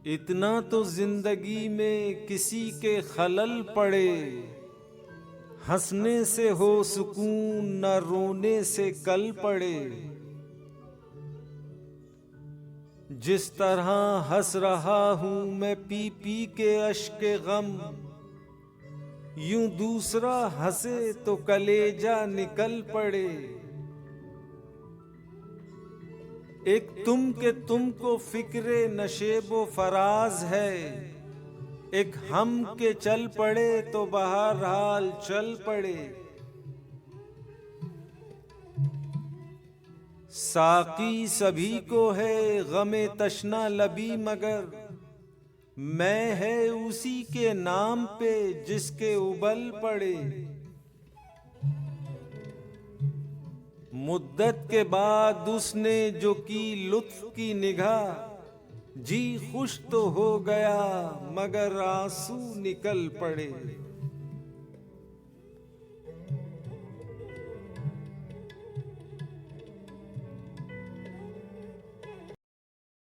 इतना तो जिंदगी में किसी के खलल पड़े, हंसने से हो सुकून न रोने से कल पड़े। जिस तरह हंस रहा हूं मैं पी पी के अश्के गम, यूं दूसरा हंसे तो कलेजा निकल पड़े। एक तुम के तुमको फिक्रे नशेबो फराज है, एक हम के चल पड़े तो बहरहाल चल पड़े। साकी सभी को है गमे तशना लबी, मगर मैं है उसी के नाम पे जिसके उबल पड़े। मुद्दत के बाद उसने जो की लुत्फ की निगाह, जी खुश तो हो गया मगर आंसू निकल पड़े।